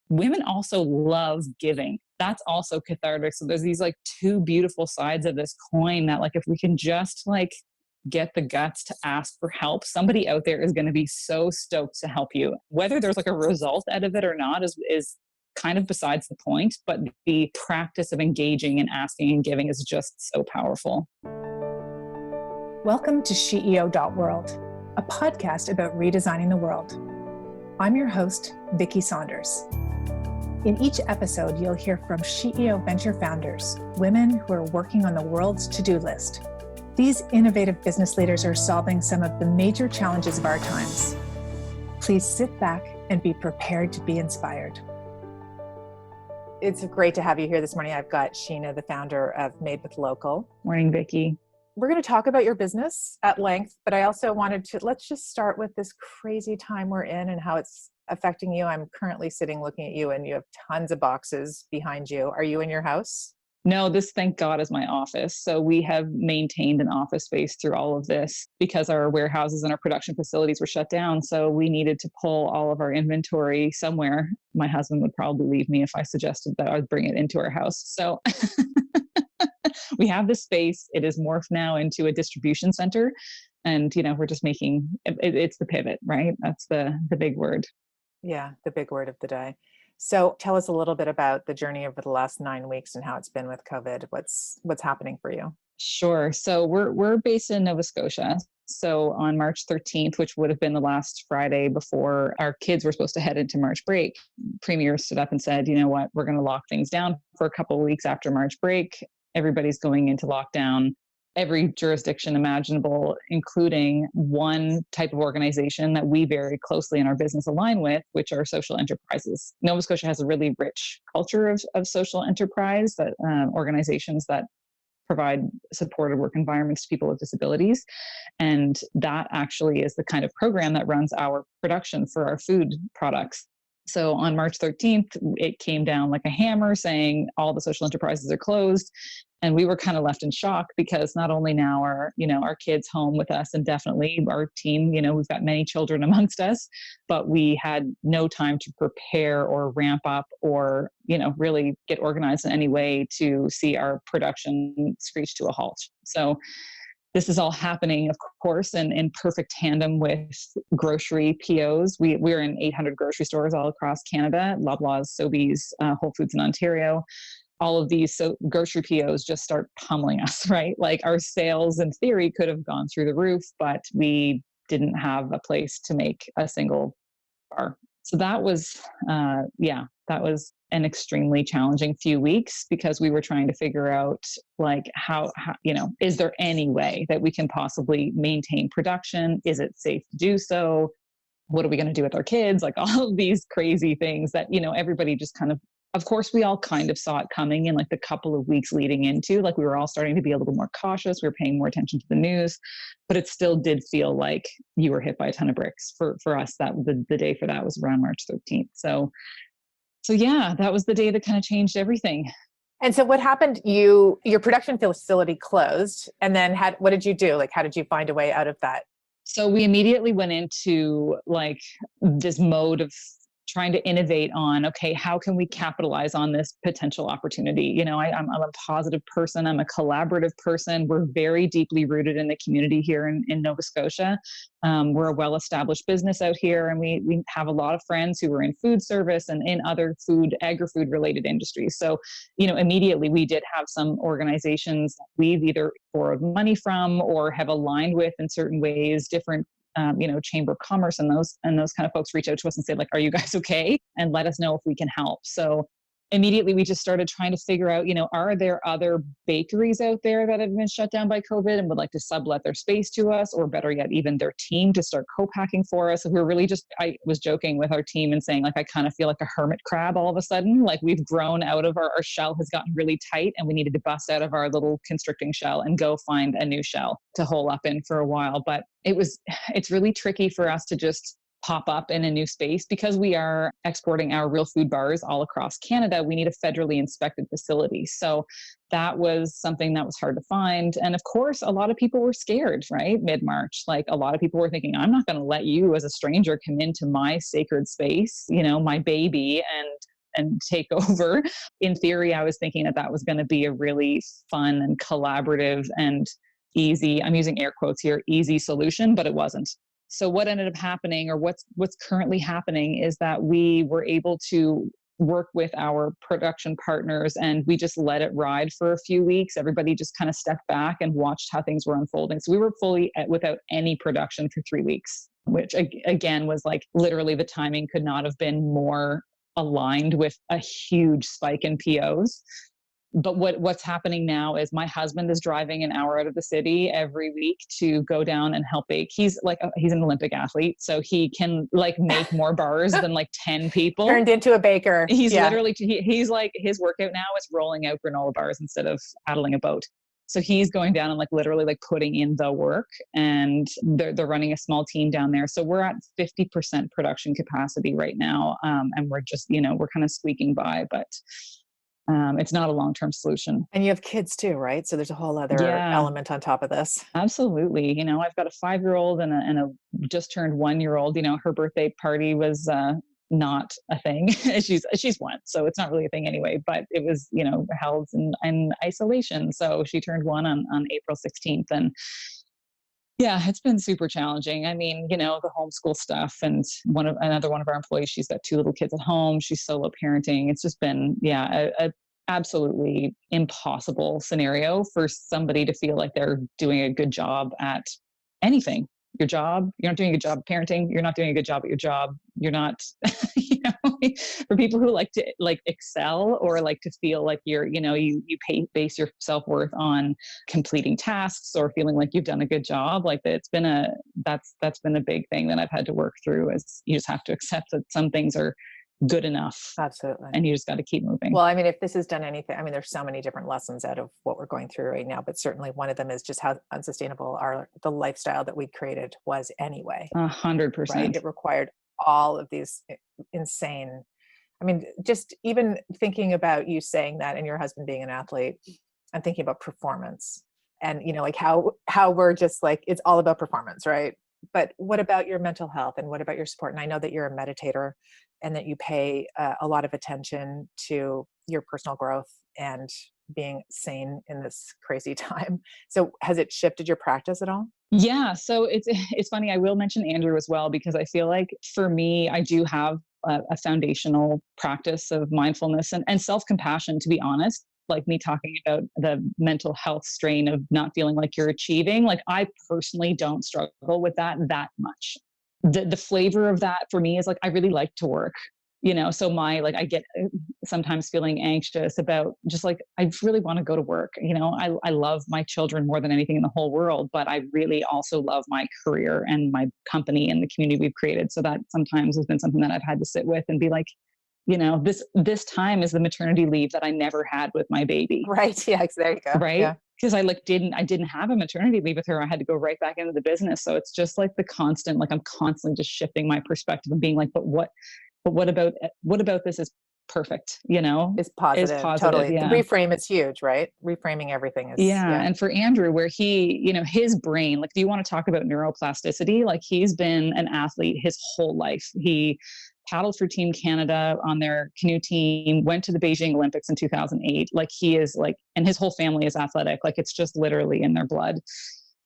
women also love giving. That's also cathartic. So there's these like two beautiful sides of this coin that like if we can just like get the guts to ask for help, somebody out there is going to be so stoked to help you. Whether there's like a result out of it or not is kind of besides the point, but the practice of engaging and asking and giving is just so powerful. Welcome to CEO.world, a podcast about redesigning the world. I'm your host, Vicki Saunders. In each episode, you'll hear from CEO venture founders, women who are working on the world's to-do list. These innovative business leaders are solving some of the major challenges of our times. Please sit back and be prepared to be inspired. It's great to have you here this morning. I've got Sheena, the founder of Made with Local. Morning, Vicki. We're going to talk about your business at length, but I also wanted to, let's just start with this crazy time we're in and how it's affecting you. I'm currently sitting looking at you and you have tons of boxes behind you. Are you in your house? No, this, thank God, is my office. So we have maintained an office space through all of this because our warehouses and our production facilities were shut down. So we needed to pull all of our inventory somewhere. My husband would probably leave me if I suggested that I would bring it into our house. So we have this space. It is morphed now into a distribution center. And, we're just making, it's the pivot, right? That's the big word. Yeah, the big word of the day. So tell us a little bit about the journey over the last 9 weeks and how it's been with COVID. What's happening for you? Sure. So we're based in Nova Scotia. So on March 13th, which would have been the last Friday before our kids were supposed to head into March break, Premier stood up and said, you know what, we're going to lock things down for a couple of weeks after March break. Everybody's going into lockdown. Every jurisdiction imaginable, including one type of organization that we very closely in our business align with, which are social enterprises. Nova Scotia has a really rich culture of social enterprise, that organizations that provide supportive work environments to people with disabilities. And that actually is the kind of program that runs our production for our food products. So on March 13th, it came down like a hammer saying all the social enterprises are closed. And we were kind of left in shock because not only now are, our kids home with us and definitely our team, we've got many children amongst us, but we had no time to prepare or ramp up or, really get organized in any way to see our production screech to a halt. So this is all happening, of course, in perfect tandem with grocery POs. We're in 800 grocery stores all across Canada, Loblaws, Sobeys, Whole Foods in Ontario. All of these grocery POs just start pummeling us, right? Like our sales in theory could have gone through the roof, but we didn't have a place to make a single bar. So that was, that was an extremely challenging few weeks because we were trying to figure out like how, is there any way that we can possibly maintain production? Is it safe to do so? What are we going to do with our kids? Like all of these crazy things that, everybody just kind of course, we all kind of saw it coming in like the couple of weeks leading into, like we were all starting to be a little more cautious. We were paying more attention to the news, but it still did feel like you were hit by a ton of bricks for us. That the day for that was around March 13th. So yeah, that was the day that kind of changed everything. And so what happened? Your production facility closed, and then what did you do? Like, how did you find a way out of that? So we immediately went into like this mode of trying to innovate on, okay, how can we capitalize on this potential opportunity? I'm a positive person. I'm a collaborative person. We're very deeply rooted in the community here in Nova Scotia. We're a well-established business out here, and we have a lot of friends who are in food service and in other agri-food related industries. So, immediately we did have some organizations that we've either borrowed money from or have aligned with in certain ways, different Chamber of Commerce and those kind of folks reach out to us and say like, are you guys okay? And let us know if we can help. So immediately we just started trying to figure out, are there other bakeries out there that have been shut down by COVID and would like to sublet their space to us, or better yet, even their team to start co-packing for us? So we were really I was joking with our team and saying like, I kind of feel like a hermit crab all of a sudden, like we've grown out of our shell has gotten really tight and we needed to bust out of our little constricting shell and go find a new shell to hole up in for a while. But it's really tricky for us to just pop up in a new space because we are exporting our real food bars all across Canada. We need a federally inspected facility. So that was something that was hard to find. And of course, a lot of people were scared, right? Mid-March, like a lot of people were thinking, I'm not going to let you as a stranger come into my sacred space, my baby, and and take over. In theory, I was thinking that that was going to be a really fun and collaborative and easy, I'm using air quotes here, easy solution, but it wasn't. So what ended up happening, or what's currently happening, is that we were able to work with our production partners, and we just let it ride for a few weeks. Everybody just kind of stepped back and watched how things were unfolding. So we were fully without any production for 3 weeks, which again was like literally the timing could not have been more aligned with a huge spike in POs. But what's happening now is my husband is driving an hour out of the city every week to go down and help bake. He's like he's an Olympic athlete, so he can like make more bars than like 10 people. Turned into a baker. He's literally he's like, his workout now is rolling out granola bars instead of paddling a boat. So he's going down and like literally like putting in the work, and they're running a small team down there. So we're at 50% production capacity right now, and we're just we're kind of squeaking by, but it's not a long-term solution. And you have kids too, right? So there's a whole other element on top of this. Absolutely. I've got a 5-year-old and a just turned 1-year-old. Her birthday party was not a thing. she's 1, so it's not really a thing anyway, but it was, held in isolation. So she turned 1 on April 16th. And yeah, it's been super challenging. I mean, the homeschool stuff, and another one of our employees, she's got 2 little kids at home. She's solo parenting. It's just been, a absolutely impossible scenario for somebody to feel like they're doing a good job at anything. Your job, you're not doing a good job parenting. You're not doing a good job at your job. You're not, for people who like to like excel or like to feel like you base your self-worth on completing tasks or feeling like you've done a good job. Like that's been a big thing that I've had to work through, is you just have to accept that some things are good enough. Absolutely. And you just got to keep moving. Well, I mean, if this has done anything, I mean, there's so many different lessons out of what we're going through right now, but certainly one of them is just how unsustainable the lifestyle that we created was anyway. 100%. Right? It required all of these insane, I mean, just even thinking about you saying that and your husband being an athlete, I'm thinking about performance and, like how we're just like, it's all about performance, right? But what about your mental health and what about your support? And I know that you're a meditator and that you pay a lot of attention to your personal growth and being sane in this crazy time. So has it shifted your practice at all? Yeah. So it's funny. I will mention Andrew as well, because I feel like for me, I do have a foundational practice of mindfulness and self-compassion, to be honest. Like me talking about the mental health strain of not feeling like you're achieving. Like I personally don't struggle with that much. The flavor of that for me is like, I really like to work, so I get sometimes feeling anxious about just like, I really want to go to work. I love my children more than anything in the whole world, but I really also love my career and my company and the community we've created. So that sometimes has been something that I've had to sit with and be like, this time is the maternity leave that I never had with my baby. Right. Yeah. There you go. Right. Yeah. Because I didn't have a maternity leave with her. I had to go right back into the business. So it's just like the constant, like I'm constantly just shifting my perspective and being like, but what about this is perfect, Is positive. Is positive. Totally. Yeah. The reframe is huge, right? Reframing everything is. Yeah. And for Andrew, where he, his brain, like, do you want to talk about neuroplasticity? Like he's been an athlete his whole life. He paddled for Team Canada on their canoe team, went to the Beijing Olympics in 2008. Like he is like, and his whole family is athletic. Like it's just literally in their blood.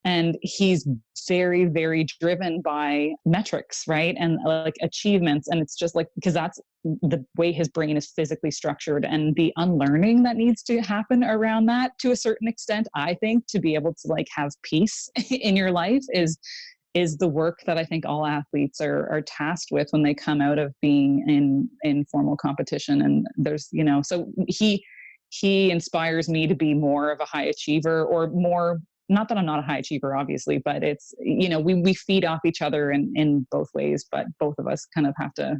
And he's very, very driven by metrics, right? And like achievements. And it's just like, because that's the way his brain is physically structured, and the unlearning that needs to happen around that to a certain extent, I think, to be able to like have peace in your life is the work that I think all athletes are tasked with when they come out of being in formal competition. And there's, so he inspires me to be more of a high achiever, or more, not that I'm not a high achiever, obviously, but it's, we feed off each other in both ways, but both of us kind of have to,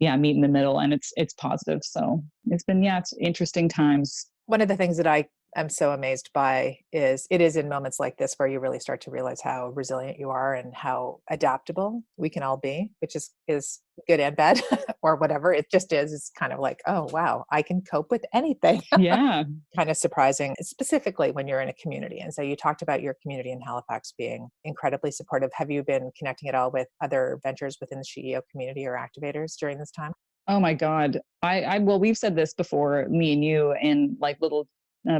meet in the middle, and it's positive. So it's been, it's interesting times. One of the things that I am so amazed by is it is in moments like this where you really start to realize how resilient you are and how adaptable we can all be, which is good and bad or whatever. It just is. It's kind of like, oh, wow, I can cope with anything. Yeah. Kind of surprising, specifically when you're in a community. And so you talked about your community in Halifax being incredibly supportive. Have you been connecting at all with other ventures within the CEO community or activators during this time? Oh my God. Well, we've said this before, me and you, in like little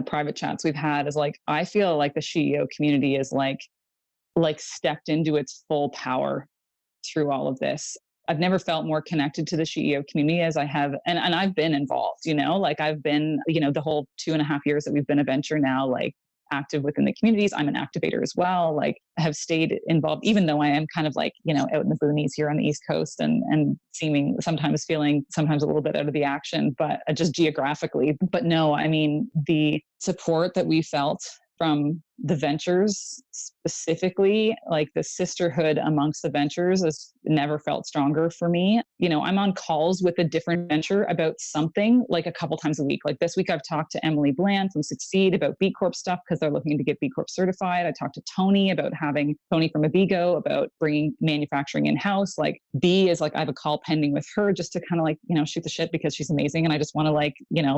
private chats we've had, is like, I feel like the CEO community is like stepped into its full power through all of this. I've never felt more connected to the CEO community as I have. And I've been involved, like I've been, the whole 2.5 years that we've been a venture now, like active within the communities. I'm an activator as well. Like I have stayed involved, even though I am kind of like, out in the boonies here on the East Coast and feeling sometimes a little bit out of the action, but just geographically. But no, I mean, the support that we felt from the ventures specifically, like the sisterhood amongst the ventures has never felt stronger for me. I'm on calls with a different venture about something like a couple times a week. Like this week, I've talked to Emily Bland from Succeed about B Corp stuff because they're looking to get B Corp certified. I talked to Tony about having Tony from Abigo about bringing manufacturing in house. Like B is like, I have a call pending with her just to kind of like, shoot the shit because she's amazing. And I just want to like,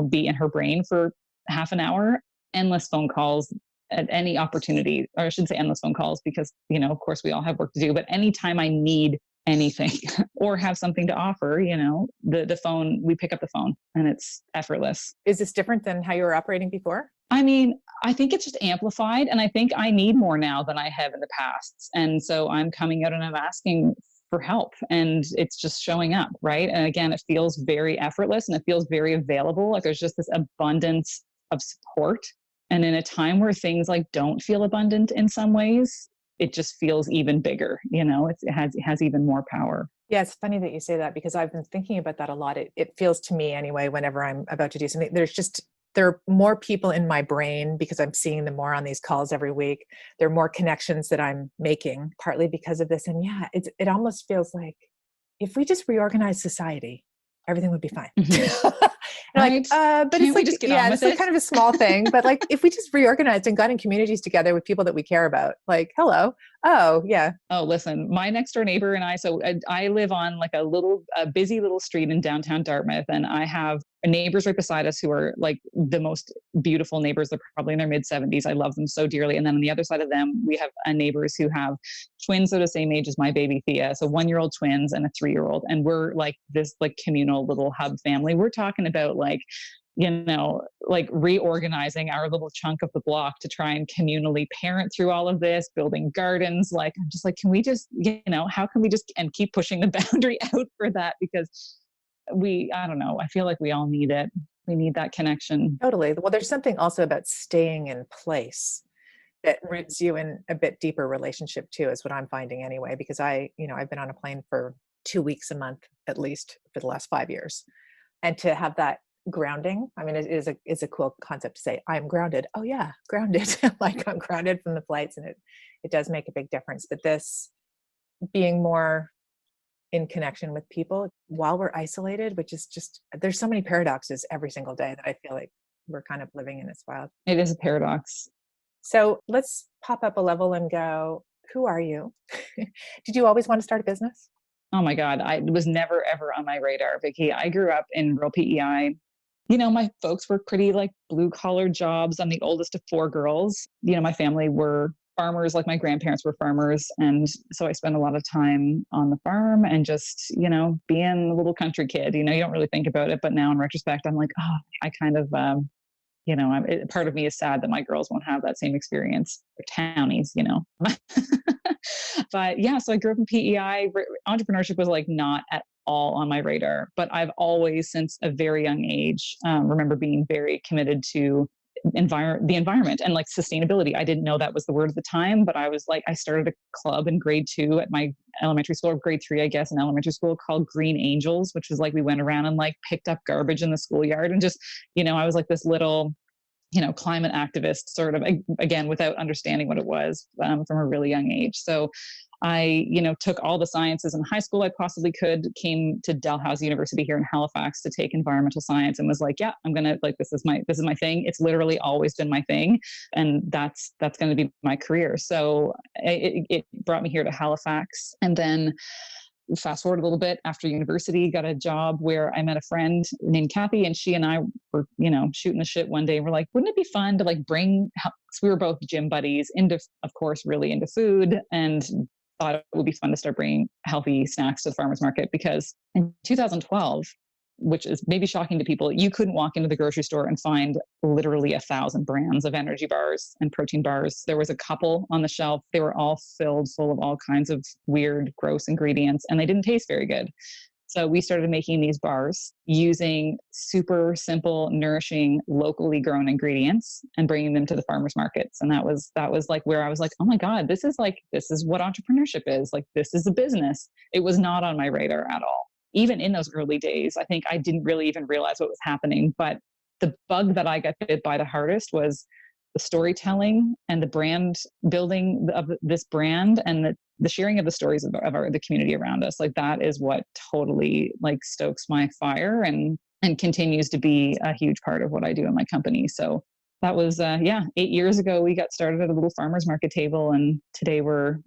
be in her brain for half an hour. Endless phone calls at any opportunity, or I shouldn't say endless phone calls because, of course we all have work to do, but anytime I need anything or have something to offer, the phone, we pick up the phone and it's effortless. Is this different than how you were operating before? I mean, I think it's just amplified, and I think I need more now than I have in the past. And so I'm coming out and I'm asking for help, and it's just showing up, right? And again, it feels very effortless and it feels very available. Like there's just this abundance of support. And in a time where things like don't feel abundant in some ways, it just feels even bigger. It has even more power. Yeah, it's funny that you say that because I've been thinking about that a lot. It feels to me anyway, whenever I'm about to do something, there are more people in my brain because I'm seeing them more on these calls every week. There are more connections that I'm making, partly because of this. And yeah, it almost feels like if we just reorganize society, everything would be fine. Mm-hmm. Right? But Can't it's we like, just get yeah, on it's with like it? kind of a small thing, but like if we just reorganized and got in communities together with people that we care about, like, hello, oh yeah. Oh, listen, my next door neighbor and I live on like a busy little street in downtown Dartmouth, and I have neighbors right beside us who are like the most beautiful neighbors. They're probably in their mid-70s. I love them so dearly. And then on the other side of them, we have neighbors who have twins that are the same age as my baby Thea. So 1-year-old twins and a 3-year-old. And we're like this like communal little hub family. We're talking about like reorganizing our little chunk of the block to try and communally parent through all of this, building gardens. Like, I'm just like, can we just, how can we just, and keep pushing the boundary out for that? Because I don't know, I feel like we all need it. We need that connection. Totally. Well, there's something also about staying in place that roots you in a bit deeper relationship too, is what I'm finding anyway, because I've been on a plane for 2 weeks a month, at least for the last 5 years. And to have that grounding, I mean, it's a cool concept to say, I'm grounded. Oh yeah, grounded. Like I'm grounded from the flights, and it does make a big difference. But this being more in connection with people while we're isolated, which is just, there's so many paradoxes every single day that I feel like we're kind of living in. It's wild. It is a paradox. So let's pop up a level and go, who are you? Did you always want to start a business? Oh my God. It was never, ever on my radar, Vicki. I grew up in rural PEI. My folks were pretty like blue collar jobs. I'm the oldest of 4 girls. My family were farmers, like my grandparents were farmers. And so I spent a lot of time on the farm and just, being a little country kid, you don't really think about it. But now in retrospect, I'm like, oh, I kind of, part of me is sad that my girls won't have that same experience. They're townies. But yeah, so I grew up in PEI. Entrepreneurship was like not at all on my radar, but I've always, since a very young age, remember being very committed to the environment and like sustainability. I didn't know that was the word at the time, but I was like, I started a club in grade 2 at my elementary school, or grade 3, I guess, in elementary school, called Green Angels, which was like, we went around and like picked up garbage in the schoolyard and just, I was like this little, climate activist sort of, again, without understanding what it was, from a really young age. So I, took all the sciences in high school I possibly could, came to Dalhousie University here in Halifax to take environmental science, and was like, yeah, I'm going to like, this is my thing. It's literally always been my thing. And that's going to be my career. So it brought me here to Halifax. And then fast forward a little bit, after university, got a job where I met a friend named Kathy, and she and I were, shooting the shit one day. And we're like, wouldn't it be fun to like bring, so we were both gym buddies, of course, really into food, and thought it would be fun to start bringing healthy snacks to the farmers market, because in 2012, which is maybe shocking to people. You couldn't walk into the grocery store and find literally 1,000 brands of energy bars and protein bars. There was a couple on the shelf. They were all filled full of all kinds of weird, gross ingredients, and they didn't taste very good. So we started making these bars using super simple, nourishing, locally grown ingredients and bringing them to the farmers markets. And that was like where I was like, oh my God, this is what entrepreneurship is. Like, this is a business. It was not on my radar at all. Even in those early days, I think I didn't really even realize what was happening. But the bug that I got bit by the hardest was the storytelling and the brand building of this brand, and the sharing of the stories of the community around us. Like, that is what totally like stokes my fire and continues to be a huge part of what I do in my company. So that was 8 years ago. We got started at a little farmers market table, and today we're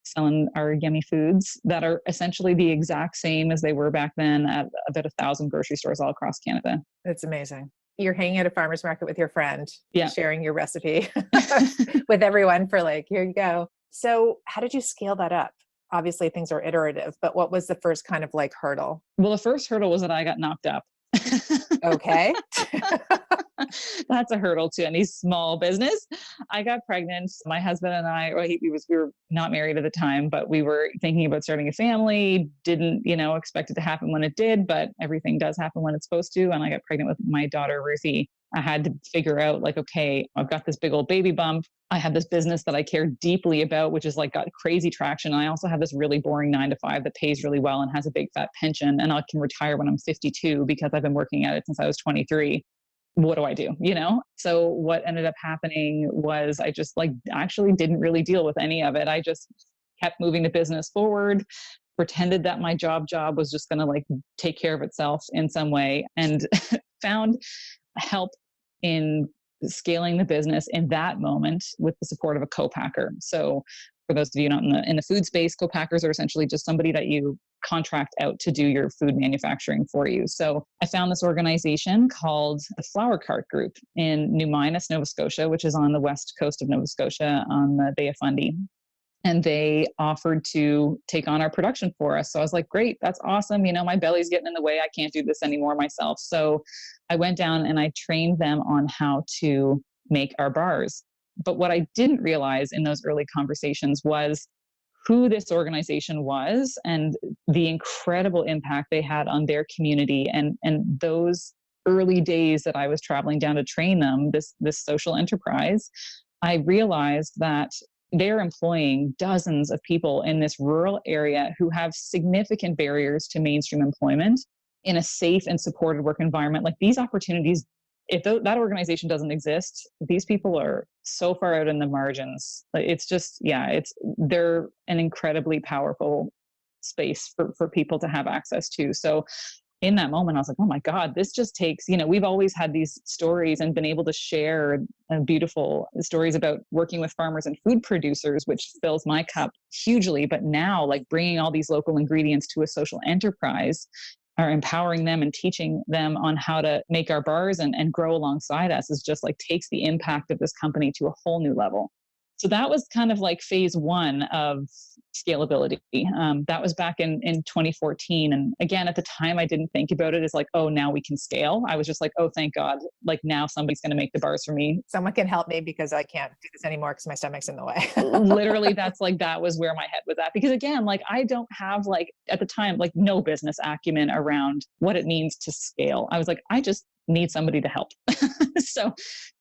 selling our yummy foods that are essentially the exact same as they were back then at about 1,000 grocery stores all across Canada. That's amazing. You're hanging at a farmer's market with your friend, Yeah. sharing your recipe with everyone for like, here you go. So how did you scale that up? Obviously things are iterative, but what was the first kind of like hurdle? Well, the first hurdle was that I got knocked up. Okay. That's a hurdle to any small business. I got pregnant. My husband and I, we were not married at the time, but we were thinking about starting a family. Didn't, expect it to happen when it did, but everything does happen when it's supposed to. And I got pregnant with my daughter, Ruthie. I had to figure out like, okay, I've got this big old baby bump. I have this business that I care deeply about, which is like got crazy traction. I also have this really boring 9-to-5 that pays really well and has a big fat pension. And I can retire when I'm 52 because I've been working at it since I was 23. What do I do? So what ended up happening was I just actually didn't really deal with any of it. I just kept moving the business forward, pretended that my job was just going to take care of itself in some way, and found help in scaling the business in that moment with the support of a co-packer. So for those of you not in the food space, co-packers are essentially just somebody that you contract out to do your food manufacturing for you. So I found this organization called the Flower Cart Group in New Minas, Nova Scotia, which is on the west coast of Nova Scotia on the Bay of Fundy. And they offered to take on our production for us. So I was like, great, that's awesome. My belly's getting in the way. I can't do this anymore myself. So I went down and I trained them on how to make our bars. But what I didn't realize in those early conversations was who this organization was and the incredible impact they had on their community. And those early days that I was traveling down to train them, this social enterprise, I realized that they're employing dozens of people in this rural area who have significant barriers to mainstream employment in a safe and supported work environment. Like, these opportunities, if that organization doesn't exist, these people are so far out in the margins. It's just, they're an incredibly powerful space for people to have access to. So in that moment, I was like, oh my God, this just takes, we've always had these stories and been able to share beautiful stories about working with farmers and food producers, which fills my cup hugely. But now, bringing all these local ingredients to a social enterprise, are empowering them and teaching them on how to make our bars and grow alongside us, is just takes the impact of this company to a whole new level. So that was kind of phase one of scalability. That was back in 2014. And again, at the time, I didn't think about it as oh, now we can scale. I was just oh, thank God. Now somebody's going to make the bars for me. Someone can help me because I can't do this anymore because my stomach's in the way. Literally, that's that was where my head was at. Because again, I don't have at the time, no business acumen around what it means to scale. I was I just need somebody to help. So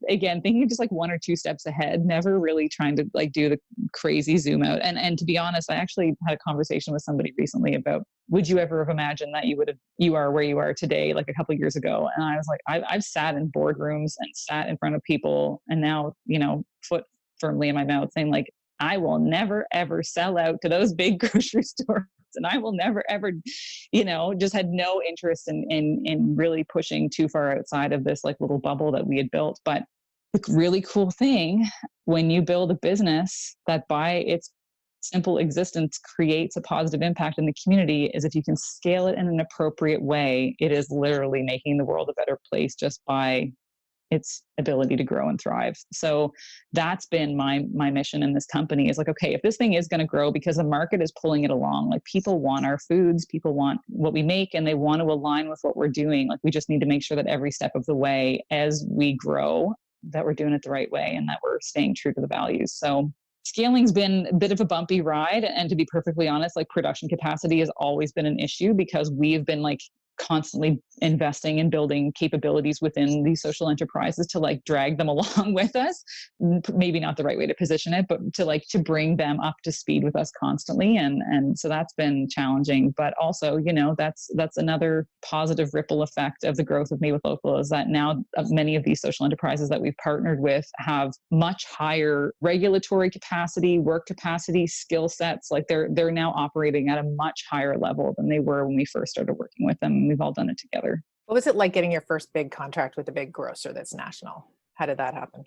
again, thinking just one or two steps ahead, never really trying to do the crazy zoom out. And to be honest, I actually had a conversation with somebody recently about, would you ever have imagined that you are where you are today, a couple of years ago? And I was I've sat in boardrooms and sat in front of people, and now, foot firmly in my mouth saying I will never, ever sell out to those big grocery stores. And I will never, ever, just had no interest in really pushing too far outside of this little bubble that we had built. But the really cool thing when you build a business that by its simple existence creates a positive impact in the community is if you can scale it in an appropriate way, it is literally making the world a better place just by its ability to grow and thrive. So that's been my mission in this company is like, okay, if this thing is going to grow because the market is pulling it along, like people want our foods, people want what we make, and they want to align with what we're doing. Like we just need to make sure that every step of the way as we grow, that we're doing it the right way and that we're staying true to the values. So scaling's been a bit of a bumpy ride. And to be perfectly honest, like production capacity has always been an issue because we've been like constantly investing and building capabilities within these social enterprises to like drag them along with us. Maybe not the right way to position it, but to bring them up to speed with us constantly. And so that's been challenging, but also, you know, that's another positive ripple effect of the growth of Made with Local is that now many of these social enterprises that we've partnered with have much higher regulatory capacity, work capacity, skill sets. Like they're now operating at a much higher level than they were when we first started working with them. We've all done it together. What was it like getting your first big contract with a big grocer that's national? How did that happen?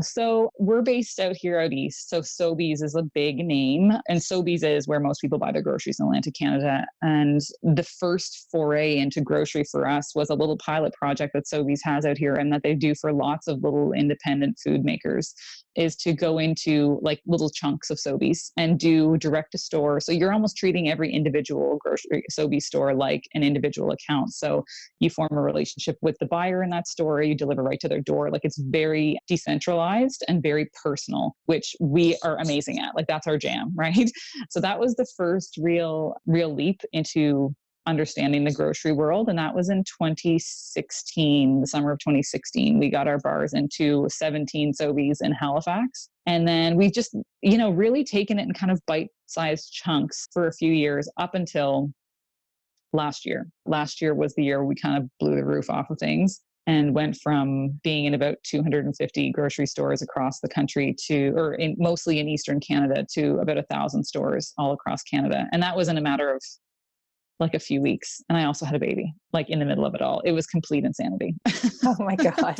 So we're based out here out east. So Sobeys is a big name, and Sobeys is where most people buy their groceries in Atlantic Canada. And the first foray into grocery for us was a little pilot project that Sobeys has out here and that they do for lots of little independent food makers is to go into like little chunks of Sobeys and do direct to store. So you're almost treating every individual grocery Sobeys store like an individual account. So you form a relationship with the buyer in that store, you deliver right to their door. Like it's very decentralized and very personal, which we are amazing at. Like that's our jam, right? So that was the first real leap into understanding the grocery world. And that was in 2016, the summer of 2016. We got our bars into 17 Sobeys in Halifax. And then we've just, you know, really taken it in kind of bite-sized chunks for a few years up until last year. Last year was the year we kind of blew the roof off of things and went from being in about 250 grocery stores across the country mostly in Eastern Canada to about 1,000 stores all across Canada. And that was in a matter of like a few weeks. And I also had a baby, like in the middle of it all. It was complete insanity. Oh my God.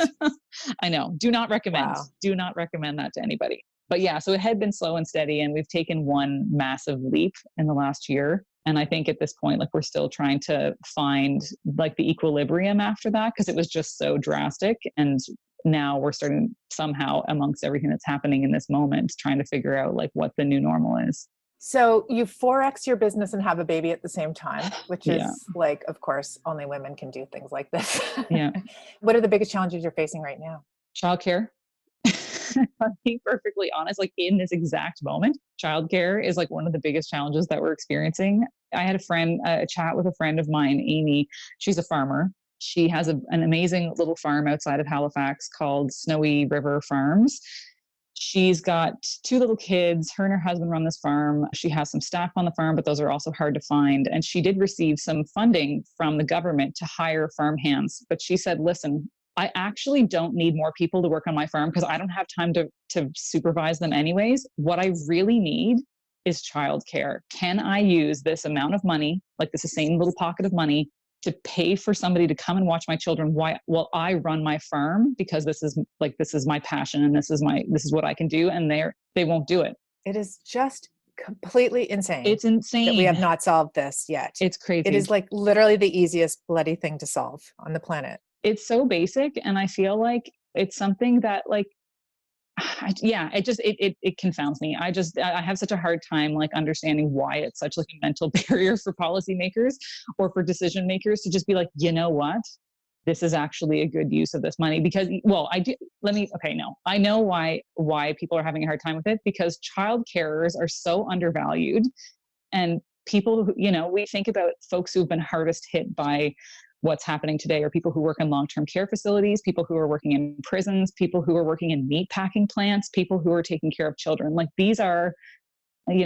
I know. Do not recommend. Wow. Do not recommend that to anybody. But yeah, so it had been slow and steady, and we've taken one massive leap in the last year. And I think at this point, like we're still trying to find like the equilibrium after that, because it was just so drastic. And now we're starting somehow amongst everything that's happening in this moment, trying to figure out like what the new normal is. So you 4X your business and have a baby at the same time, which is like, of course, only women can do things like this. Yeah. What are the biggest challenges you're facing right now? Childcare. I'm being perfectly honest, like in this exact moment, childcare is like one of the biggest challenges that we're experiencing. I had a chat with a friend of mine, Amy. She's a farmer. She has an amazing little farm outside of Halifax called Snowy River Farms. She's got 2 little kids. Her and her husband run this farm. She has some staff on the farm, but those are also hard to find. And she did receive some funding from the government to hire farm hands. But she said, listen, I actually don't need more people to work on my farm because I don't have time to supervise them anyways. What I really need is childcare. Can I use this amount of money, like this same little pocket of money, to pay for somebody to come and watch my children while I run my farm, because this is my passion and this is what I can do, and they won't do it. It is just completely insane. It's insane that we have not solved this yet. It's crazy. It is like literally the easiest bloody thing to solve on the planet. It's so basic, and I feel like it's something that like it confounds me. I have such a hard time like understanding why it's such like a mental barrier for policymakers or for decision makers to just be like, you know what, this is actually a good use of this money. Because I know why people are having a hard time with it, because child carers are so undervalued, and people who, we think about folks who've been hardest hit by what's happening today are people who work in long-term care facilities, people who are working in prisons, people who are working in meat packing plants, people who are taking care of children. Like these are,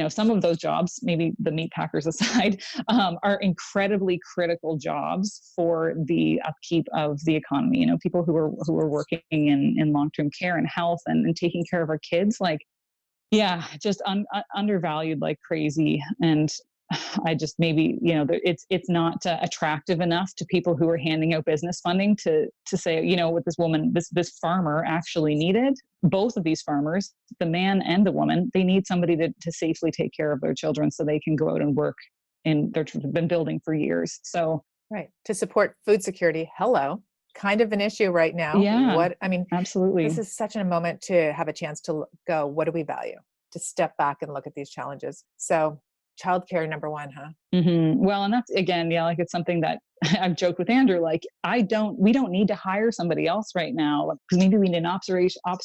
some of those jobs, maybe the meat packers aside, are incredibly critical jobs for the upkeep of the economy. People who are working in long-term care and health and taking care of our kids, like, yeah, just undervalued like crazy. And I just maybe, it's not attractive enough to people who are handing out business funding to say, what this woman, this farmer actually needed. Both of these farmers, the man and the woman, they need somebody to safely take care of their children so they can go out and work in they've been building for years. So right. To support food security. Hello. kind of an issue right now. Yeah, I mean, this absolutely. is such a moment to have a chance to go, what do we value? To step back and look at these challenges. So, childcare number one, huh? Well, and that's again, yeah, like it's something that I've joked with Andrew, like we don't need to hire somebody else right now because maybe we need an ops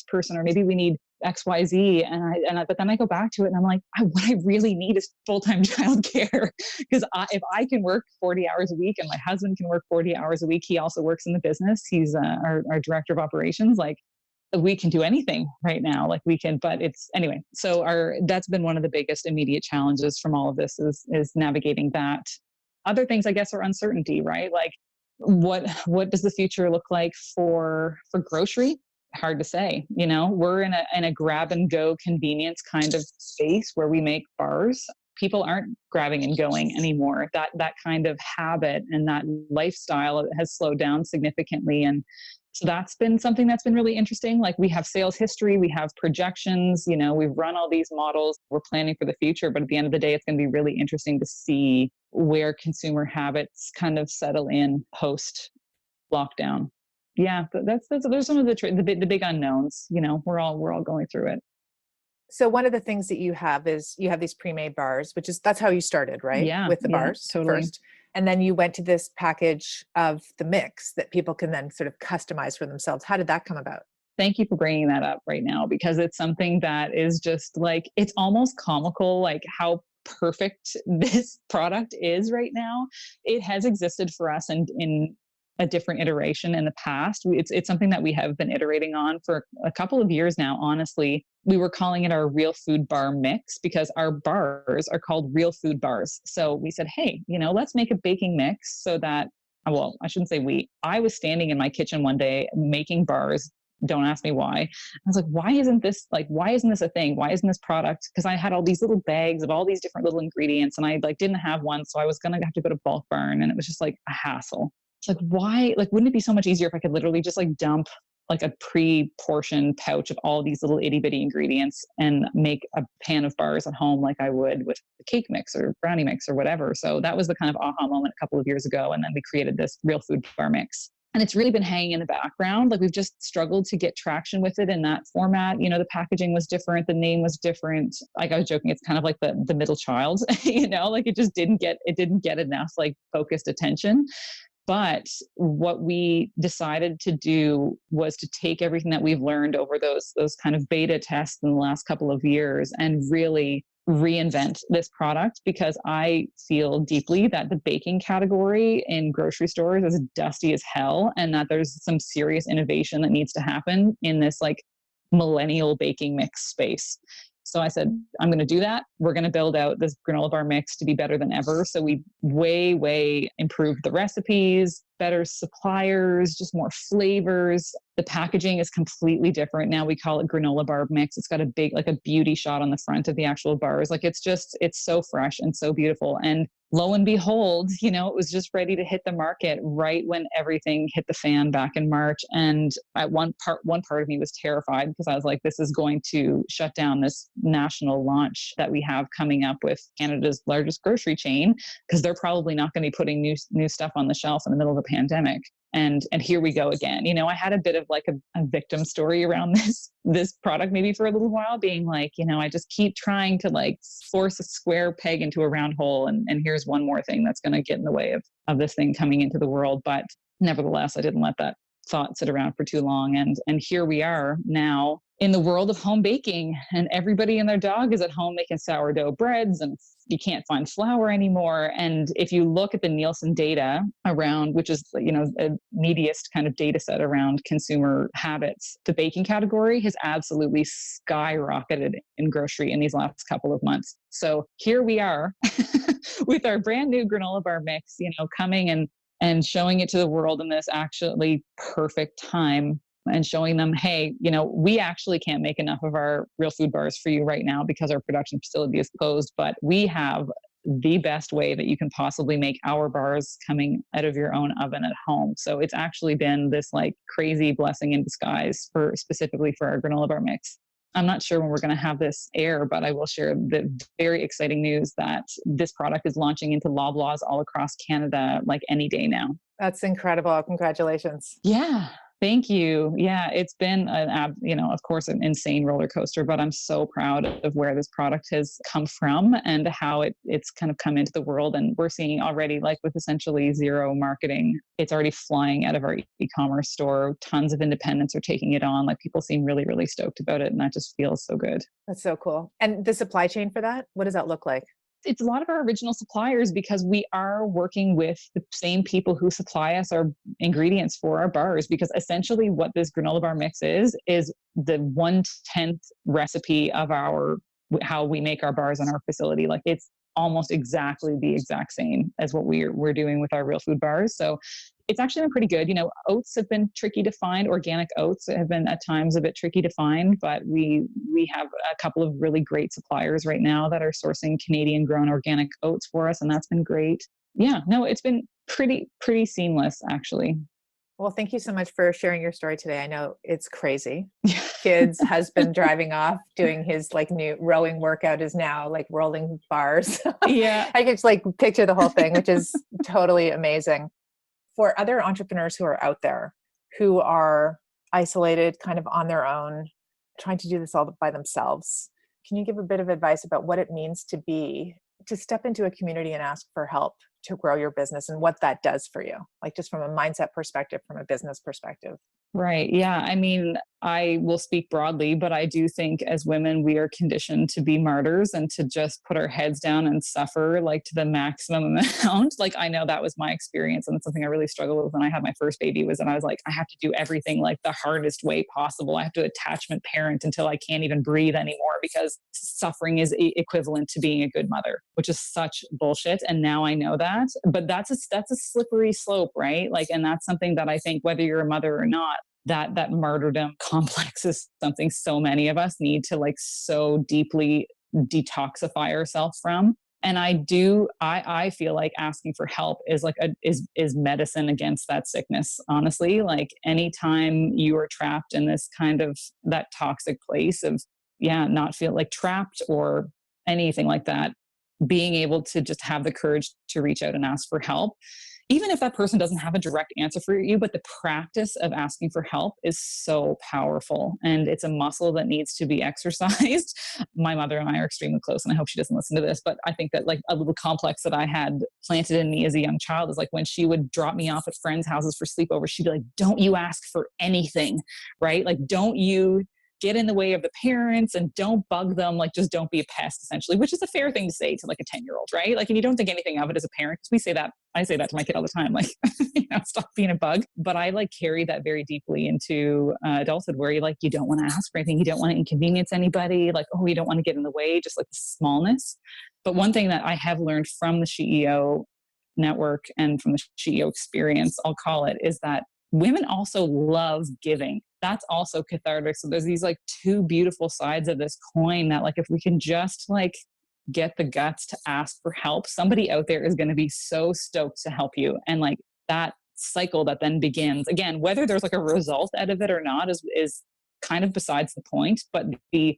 person, or maybe we need XYZ. But then I go back to it and I'm like, what I really need is full-time childcare. Because if I can work 40 hours a week and my husband can work 40 hours a week, he also works in the business. He's our director of operations. Like we can do anything right now, like we can, but it's anyway. So that's been one of the biggest immediate challenges from all of this is navigating that. Other things, I guess, are uncertainty, right? Like what does the future look like for grocery? Hard to say. We're in a grab and go convenience kind of space where we make bars. People aren't grabbing and going anymore. That kind of habit and that lifestyle has slowed down significantly. And so that's been something that's been really interesting. Like we have sales history, we have projections, we've run all these models, we're planning for the future, but at the end of the day, it's going to be really interesting to see where consumer habits kind of settle in post lockdown. Yeah, that's those are some of the big unknowns. We're all going through it. So one of the things that you have is you have these pre-made bars, that's how you started, right? Yeah, With the yeah, bars totally. first. And then you went to this package of the mix that people can then sort of customize for themselves. How did that come about? Thank you for bringing that up right now because it's something that is just like it's almost comical, like how perfect this product is right now. It has existed for us and in a different iteration in the past. It's something that we have been iterating on for a couple of years now. Honestly, we were calling it our real food bar mix because our bars are called real food bars. So we said, hey, let's make a baking mix so that, well, I shouldn't say we. I was standing in my kitchen one day making bars. Don't ask me why. I was like, why isn't this a thing? Why isn't this product? Because I had all these little bags of all these different little ingredients and I like didn't have one. So I was going to have to go to bulk barn and it was just like a hassle. It's like, why, like, wouldn't it be so much easier if I could literally just like dump like a pre-portioned pouch of all these little itty bitty ingredients and make a pan of bars at home like I would with a cake mix or brownie mix or whatever. So that was the kind of aha moment a couple of years ago. And then we created this real food bar mix. And it's really been hanging in the background. Like we've just struggled to get traction with it in that format. The packaging was different. The name was different. Like I was joking, it's kind of like the middle child, like it didn't get enough like focused attention. But what we decided to do was to take everything that we've learned over those kind of beta tests in the last couple of years and really reinvent this product, because I feel deeply that the baking category in grocery stores is dusty as hell and that there's some serious innovation that needs to happen in this like millennial baking mix space. So I said, I'm going to do that. We're going to build out this granola bar mix to be better than ever. So we way improved the recipes, better suppliers, just more flavors. The packaging is completely different. Now we call it granola bar mix. It's got a big, like a beauty shot on the front of the actual bars. Like it's so fresh and so beautiful. And lo and behold, it was just ready to hit the market right when everything hit the fan back in March. And at one part of me was terrified because I was like, this is going to shut down this national launch that we have coming up with Canada's largest grocery chain, because they're probably not going to be putting new stuff on the shelf in the middle of a pandemic. And here we go again. I had a bit of like a victim story around this product maybe for a little while, being like, I just keep trying to like force a square peg into a round hole. And here's one more thing that's going to get in the way of this thing coming into the world. But nevertheless, I didn't let that thought sit around for too long. And here we are now in the world of home baking, and everybody and their dog is at home making sourdough breads, and you can't find flour anymore. And if you look at the Nielsen data around, which is, a meatiest kind of data set around consumer habits, the baking category has absolutely skyrocketed in grocery in these last couple of months. So here we are with our brand new granola bar mix, coming and showing it to the world in this actually perfect time, and showing them, hey, we actually can't make enough of our real food bars for you right now because our production facility is closed, but we have the best way that you can possibly make our bars coming out of your own oven at home. So it's actually been this like crazy blessing in disguise specifically for our granola bar mix. I'm not sure when we're going to have this air, but I will share the very exciting news that this product is launching into Loblaws all across Canada, like any day now. That's incredible. Congratulations. Yeah. Thank you. Yeah, it's been of course, an insane roller coaster, but I'm so proud of where this product has come from and how it's kind of come into the world. And we're seeing already, like with essentially zero marketing, it's already flying out of our e-commerce store. Tons of independents are taking it on. Like people seem really, really stoked about it. And that just feels so good. That's so cool. And the supply chain for that, what does that look like? It's a lot of our original suppliers because we are working with the same people who supply us our ingredients for our bars, because essentially what this granola bar mix is the 1/10 recipe of how we make our bars in our facility. Like it's almost exactly the exact same as what we're doing with our real food bars. So it's actually been pretty good. Oats have been tricky to find. Organic oats have been at times a bit tricky to find, but we have a couple of really great suppliers right now that are sourcing Canadian grown organic oats for us. And that's been great. Yeah, no, it's been pretty seamless actually. Well, thank you so much for sharing your story today. I know it's crazy. Kids, husband driving off, doing his like new rowing workout is now like rolling bars. Yeah. I can just like picture the whole thing, which is totally amazing. For other entrepreneurs who are out there who are isolated, kind of on their own, trying to do this all by themselves, can you give a bit of advice about what it means to step into a community and ask for help to grow your business and what that does for you? Like just from a mindset perspective, from a business perspective. Right. Yeah. I mean, I will speak broadly, but I do think as women, we are conditioned to be martyrs and to just put our heads down and suffer like to the maximum amount. Like, I know that was my experience. And it's something I really struggled with when I had my first baby was that I was like, I have to do everything like the hardest way possible. I have to attachment parent until I can't even breathe anymore because suffering is equivalent to being a good mother, which is such bullshit. And now I know that, but that's a slippery slope, right? Like, and that's something that I think whether you're a mother or not, that martyrdom complex is something so many of us need to like so deeply detoxify ourselves from. And I feel like asking for help is like is medicine against that sickness. Honestly, like anytime you are trapped in this kind of that toxic place of not feel like trapped or anything like that, being able to just have the courage to reach out and ask for help, even if that person doesn't have a direct answer for you, but the practice of asking for help is so powerful and it's a muscle that needs to be exercised. My mother and I are extremely close and I hope she doesn't listen to this, but I think that like a little complex that I had planted in me as a young child is like when she would drop me off at friends' houses for sleepover, she'd be like, don't you ask for anything, right? Like, don't you get in the way of the parents and don't bug them. Like, just don't be a pest, essentially, which is a fair thing to say to like a 10-year-old, right? Like, and you don't think anything of it as a parent because we say that. I say that to my kid all the time, like, stop being a bug. But I like carry that very deeply into adulthood where you don't want to ask for anything. You don't want to inconvenience anybody. Like, oh, you don't want to get in the way, just like the smallness. But one thing that I have learned from the CEO network and from the CEO experience, I'll call it, is that women also love giving. That's also cathartic. So there's these like two beautiful sides of this coin that like if we can just like get the guts to ask for help, somebody out there is going to be so stoked to help you. And like that cycle that then begins again, whether there's like a result out of it or not is kind of besides the point, but the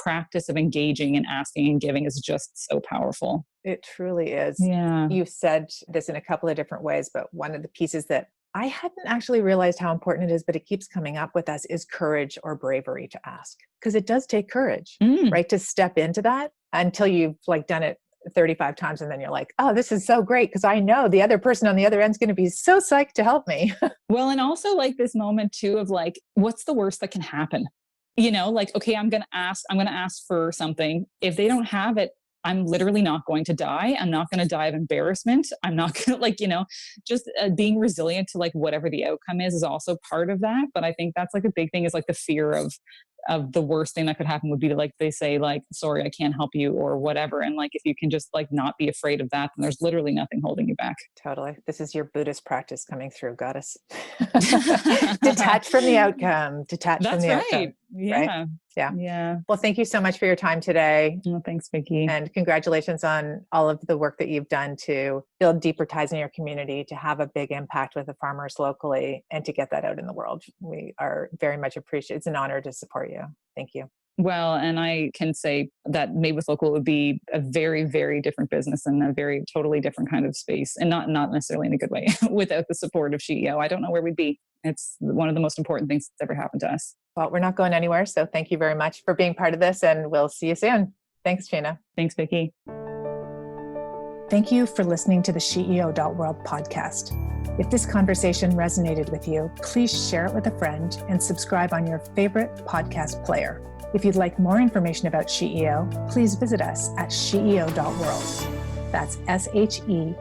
practice of engaging and asking and giving is just so powerful. It truly is. Yeah. You've said this in a couple of different ways, but one of the pieces that I hadn't actually realized how important it is, but it keeps coming up with us is courage or bravery to ask. Because it does take courage, right? To step into that until you've like done it 35 times. And then you're like, oh, this is so great. Because I know the other person on the other end is going to be so psyched to help me. Well, and also like this moment too of like, what's the worst that can happen? Like, okay, I'm going to ask for something. If they don't have it, I'm literally not going to die. I'm not going to die of embarrassment. I'm not going to just being resilient to like whatever the outcome is also part of that. But I think that's like a big thing is like the fear of the worst thing that could happen would be to like, they say like, sorry, I can't help you or whatever. And like, if you can just like not be afraid of that, then there's literally nothing holding you back. Totally. This is your Buddhist practice coming through, goddess. Detach from the outcome. That's right. Outcome. Yeah. Right? Yeah. Yeah. Well, thank you so much for your time today. Well, thanks, Vicki. And congratulations on all of the work that you've done to build deeper ties in your community, to have a big impact with the farmers locally, and to get that out in the world. We are very much appreciated. It's an honor to support you. Thank you. Well, and I can say that Made with Local would be a very, very different business and a very totally different kind of space, and not necessarily in a good way without the support of SheEO. I don't know where we'd be. It's one of the most important things that's ever happened to us. Well, we're not going anywhere. So thank you very much for being part of this, and we'll see you soon. Thanks, Sheena. Thanks, Vicki. Thank you for listening to the SheEO.world podcast. If this conversation resonated with you, please share it with a friend and subscribe on your favorite podcast player. If you'd like more information about SheEO, please visit us at SheEO.world. That's SheEO.world.